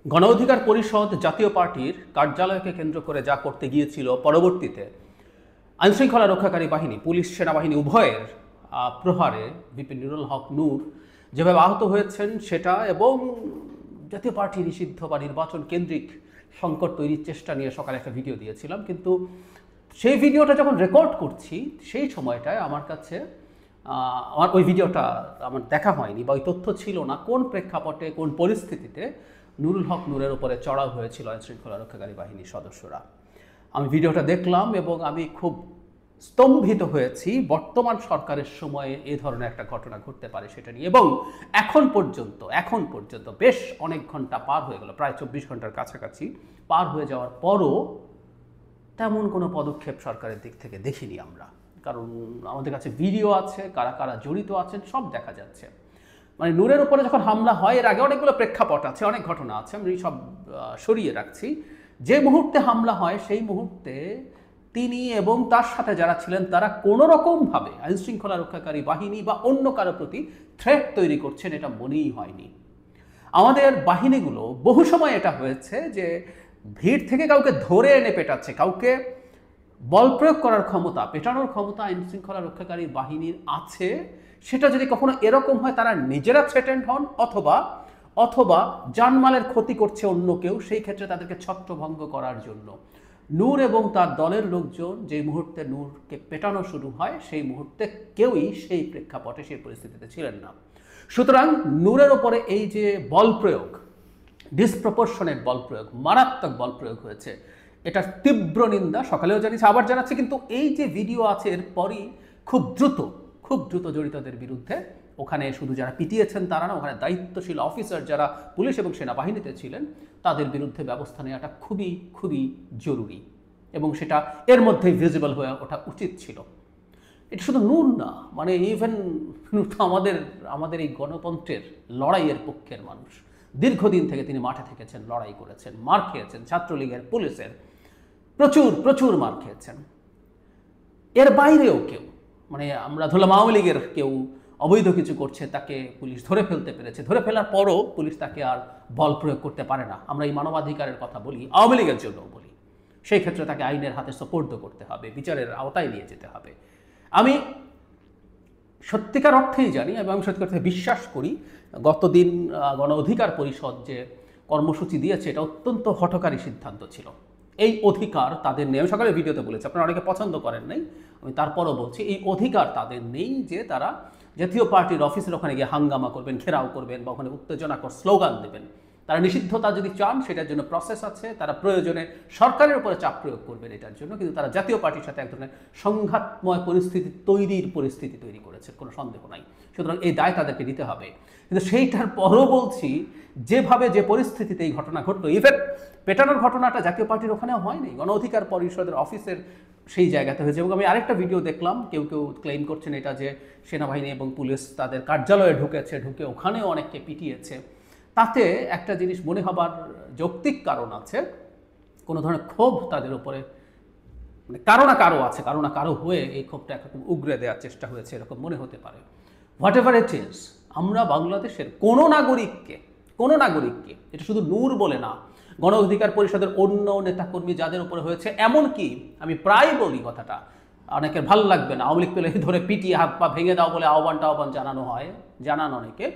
গণ অধিকার পরিষদ জাতীয় পার্টির কার্যালয়কে কেন্দ্র করে যা করতে গিয়েছিল, পরবর্তীতে আইনশৃঙ্খলা রক্ষাকারী বাহিনী, পুলিশ, সেনাবাহিনী উভয়ের প্রহারে ভিপি নুরুল হক নূর যেভাবে আহত হয়েছেন সেটা, এবং জাতীয় পার্টি নিষিদ্ধ বা নির্বাচন কেন্দ্রিক সংকট তৈরির চেষ্টা নিয়ে সকালে একটা ভিডিও দিয়েছিলাম। কিন্তু সেই ভিডিওটা যখন রেকর্ড করছি সেই সময়টায় আমার কাছে আমার ওই ভিডিওটা আমার দেখা হয়নি বা ওই তথ্য ছিল না কোন প্রেক্ষাপটে, কোন পরিস্থিতিতে নুরুল হক নূরের উপরে চড়াও হয়েছিল আইনশৃঙ্খলা রক্ষাকারী বাহিনীর সদস্যরা। আমি ভিডিওটা দেখলাম এবং আমি খুব স্তম্ভিত হয়েছি বর্তমান সরকারের সময়ে এ ধরনের একটা ঘটনা ঘটতে পারে সেটা নিয়ে। এবং এখন পর্যন্ত বেশ অনেক ঘন্টা পার হয়ে গেল, প্রায় 24 ঘন্টার কাছাকাছি পার হয়ে যাওয়ার পরও তেমন কোনো পদক্ষেপ সরকারের দিক থেকে দেখিনি আমরা। কারণ আমাদের কাছে ভিডিও আছে, কারা কারা জড়িত আছেন সব দেখা যাচ্ছে। মানে নূরের উপরে যখন হামলা হয়, এর আগে অনেকগুলো প্রেক্ষাপট আছে, অনেক ঘটনা আছে, আমি সব সরিয়ে রাখছি। যে মুহূর্তে হামলা হয় সেই মুহূর্তে তিনি এবং তার সাথে যারা ছিলেন তারা কোনো রকমভাবে আইনশৃঙ্খলা রক্ষাকারী বাহিনী বা অন্য কারো প্রতি থ্রেট তৈরি করছেন এটা মনেই হয়নি। আমাদের বাহিনীগুলো বহু সময় এটা হয়েছে যে ভিড় থেকে কাউকে ধরে এনে পেটাচ্ছে, কাউকে বল প্রয়োগ করার ক্ষমতা, পেটানোর ক্ষমতা আইনশৃঙ্খলা রক্ষাকারী বাহিনীর আছে। সেটা যদি কখনো এরকম হয় তারা নিজেরা থ্রেটেন্ড হন অথবা জানমালের ক্ষতি করছে অন্য কেউ, সেই ক্ষেত্রে তাদেরকে ছত্রভঙ্গ করার জন্য নূর এবং তার দলের লোকজন যে মুহূর্তে নূরকে পেটানো শুরু হয় সেই মুহূর্তে কেউই সেই প্রেক্ষাপটে, সেই পরিস্থিতিতে ছিলেন না। সুতরাং নূরের ওপরে এই যে বল প্রয়োগ, ডিসপ্রপোর্শনেট বল প্রয়োগ, মারাত্মক বল প্রয়োগ হয়েছে, এটার তীব্র নিন্দা সকালেও জানিয়েছে, আবার জানাচ্ছে। কিন্তু এই যে ভিডিও আছে এরপরই খুব দ্রুত জড়িতদের বিরুদ্ধে, ওখানে শুধু যারা পিটিয়েছেন তারা না, ওখানে দায়িত্বশীল অফিসার যারা পুলিশ এবং সেনাবাহিনীতে ছিলেন তাদের বিরুদ্ধে ব্যবস্থা নেওয়াটা খুবই জরুরি, এবং সেটা এর মধ্যেই ভিজিবল হয়ে ওঠা উচিত ছিল। এটা শুধু নূর না, মানে ইভেন নূর তো আমাদের এই গণতন্ত্রের লড়াইয়ের পক্ষের মানুষ। দীর্ঘদিন থেকে তিনি মাঠে থেকেছেন, লড়াই করেছেন, মার খেয়েছেন, ছাত্রলীগের, পুলিশের প্রচুর মার খেয়েছেন। এর বাইরেও কেউ, মানে আমরা ধরলাম আওয়ামী লীগের কেউ অবৈধ কিছু করছে, তাকে পুলিশ ধরে ফেলতে পেরেছে, ধরে ফেলার পরও পুলিশ তাকে আর বল প্রয়োগ করতে পারে না। আমরা এই মানবাধিকারের কথা বলি, আওয়ামী লীগের জন্যও বলি। সেই ক্ষেত্রে তাকে আইনের হাতে সোপর্দ করতে হবে, বিচারের আওতায় নিয়ে যেতে হবে। আমি সত্যিকার অর্থেই জানি এবং আমি সত্যিকার অর্থে বিশ্বাস করি গতদিন গণ অধিকার পরিষদ যে কর্মসূচি দিয়েছে এটা অত্যন্ত হঠকারী সিদ্ধান্ত ছিল। এই অধিকার তাদের নেই, আমি সকালে ভিডিওতে বলেছি, আপনারা অনেকে পছন্দ করেন নাই, আমি তারপরও বলছি এই অধিকার তাদের নেই যে তারা জাতীয় পার্টির অফিসের ওখানে গিয়ে হাঙ্গামা করবেন, ঘেরাও করবেন বা ওখানে উত্তেজনাকর স্লোগান দেবেন। তারা নিষিদ্ধতা যদি চান সেটার জন্য প্রসেস আছে, তারা প্রয়োজনে সরকারের উপরে চাপ প্রয়োগ করবেন এটার জন্য। কিন্তু তারা জাতীয় পার্টির সাথে এক ধরনের সংঘাতময় পরিস্থিতি তৈরি করেছে, কোনো সন্দেহ নাই। সুতরাং এই দায় তাদেরকে নিতে হবে। কিন্তু সেইটার পরও বলছি, যেভাবে যে পরিস্থিতিতে এই ঘটনা ঘটলো, ইভেন পেটানোর ঘটনাটা জাতীয় পার্টির ওখানেও হয়নি, গণ অধিকার পরিষদের অফিসের সেই জায়গাতে হয়েছে। এবং আমি আরেকটা ভিডিও দেখলাম, কেউ ক্লেম করছেন এটা যে সেনাবাহিনী এবং পুলিশ তাদের কার্যালয়ে ঢুকে ওখানেও অনেককে পিটিয়েছে। তাতে একটা জিনিস মনে হবার যৌক্তিক কারণ আছে, কোনো ধরনের ক্ষোভ তাদের উপরে মানে কারো না কারো হয়ে এই ক্ষোভটা একরকম উগরে দেওয়ার চেষ্টা হয়েছে, এরকম মনে হতে পারে। হোয়াট এভার ইট ইজ, আমরা বাংলাদেশের কোনো নাগরিককে, এটা শুধু নূর বলে না, গণ অধিকার পরিষদের অন্য নেতাকর্মী যাদের উপরে হয়েছে, এমনকি আমি প্রায় বলি কথাটা, অনেকের ভালো লাগবে না, আওয়ামী লীগ পেলে ধরে পিটিয়ে হাত পা ভেঙে দাও বলে আহ্বান জানান অনেকে,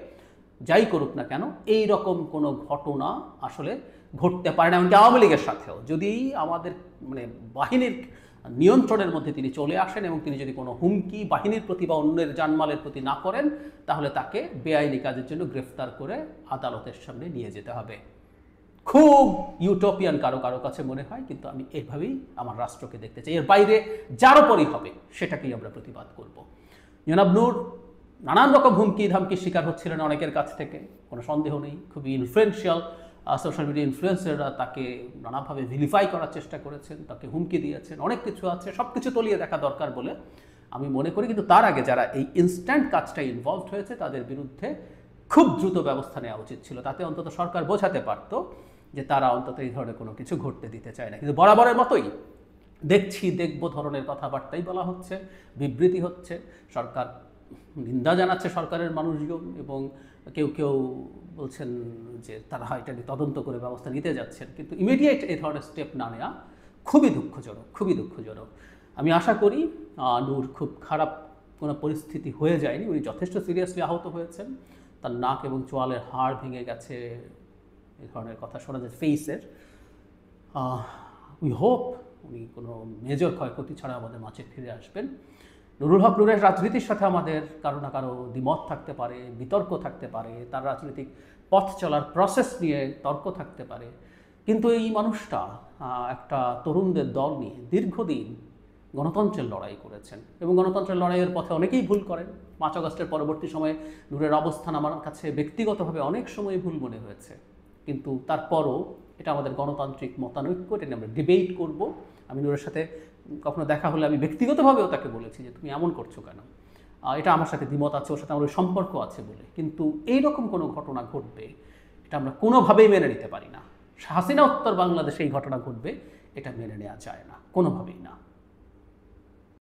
যাই করুক না কেন এই রকম কোনো ঘটনা আসলে ঘটতে পারে না। এমনকি আওয়ামী লীগের সাথেও যদি আমাদের মানে বাহিনীর নিয়ন্ত্রণের মধ্যে তিনি চলে আসেন এবং তিনি যদি কোনো হুমকি বাহিনীর প্রতি বা অন্যের জানমালের প্রতি না করেন, তাহলে তাকে বেআইনি কাজের জন্য গ্রেফতার করে আদালতের সামনে নিয়ে যেতে হবে। খুব ইউটোপিয়ান কারো কাছে মনে হয়, কিন্তু আমি এইভাবেই আমার রাষ্ট্রকে দেখতে চাই। এর বাইরে যার উপরই হবে সেটাকেই আমরা প্রতিবাদ করব। জনাব নূর নানান রকম হুমকি ধামকির শিকার হচ্ছিলেন অনেকের কাছ থেকে, কোনো সন্দেহ নেই। খুবই ইনফ্লুয়েন্সিয়াল সোশ্যাল মিডিয়া ইনফ্লুয়েন্সাররা তাকে নানাভাবে ভিলিফাই করার চেষ্টা করেছেন, তাকে হুমকি দিয়েছেন, অনেক কিছু আছে, সব কিছু তলিয়ে দেখা দরকার বলে আমি মনে করি। কিন্তু তার আগে যারা এই ইনস্ট্যান্ট কাজটা ইনভলভড হয়েছে তাদের বিরুদ্ধে খুব দ্রুত ব্যবস্থা নেওয়া উচিত ছিল। তাতে অন্তত সরকার বোঝাতে পারত যে তারা অন্তত এই ধরনের কোনো কিছু ঘটতে দিতে চায় না। কিন্তু বরাবরের মতোই দেখবো ধরনের কথাবার্তাই বলা হচ্ছে, বিবৃতি হচ্ছে, সরকার নিন্দা জানাচ্ছে সরকারের মানুষজন, এবং কেউ কেউ বলছেন যে তারা এটা নিয়ে তদন্ত করে ব্যবস্থা নিতে যাচ্ছেন, কিন্তু ইমিডিয়েট এই ধরনের স্টেপ না নেওয়া খুবই দুঃখজনক, খুবই দুঃখজনক। আমি আশা করি নূর খুব খারাপ কোনো পরিস্থিতি হয়ে যায়নি, উনি যথেষ্ট সিরিয়াসলি আহত হয়েছেন, তার নাক এবং চোয়ালের হাড় ভেঙে গেছে, এই ধরনের কথা শোনা যায় ফেসের। উই হোপ উনি কোনো মেজর ক্ষয়ক্ষতি ছাড়া আমাদের মাঝে ফিরে আসবেন। নুরুল হক নূরের রাজনীতির সাথে আমাদের কারো না কারো দ্বিমত থাকতে পারে, বিতর্ক থাকতে পারে, তার রাজনৈতিক পথ চলার প্রসেস নিয়ে তর্ক থাকতে পারে, কিন্তু এই মানুষটা একটা তরুণদের দল নিয়ে দীর্ঘদিন গণতন্ত্রের লড়াই করেছেন, এবং গণতন্ত্রের লড়াইয়ের পথে অনেকেই ভুল করেন। 5 আগস্টের পরবর্তী সময়ে নূরের অবস্থান আমার কাছে ব্যক্তিগতভাবে অনেক সময় ভুল মনে হয়েছে, কিন্তু তারপরও এটা আমাদের গণতান্ত্রিক মতানৈক্য, এটা নিয়ে আমরা ডিবেট করব। আমি নূরের সাথে কখনো দেখা হলে আমি ব্যক্তিগতভাবেও তাকে বলেছি যে তুমি এমন করছো কেন, এটা আমার সাথে দ্বিমত আছে, ওর সাথে আমার ওই সম্পর্ক আছে বলে, কিন্তু এইরকম কোনো ঘটনা ঘটবে এটা আমরা কোনোভাবেই মেনে নিতে পারি না। হাসিনা উত্তর বাংলাদেশে এই ঘটনা ঘটবে এটা মেনে নেওয়া যায় না, কোনোভাবেই না।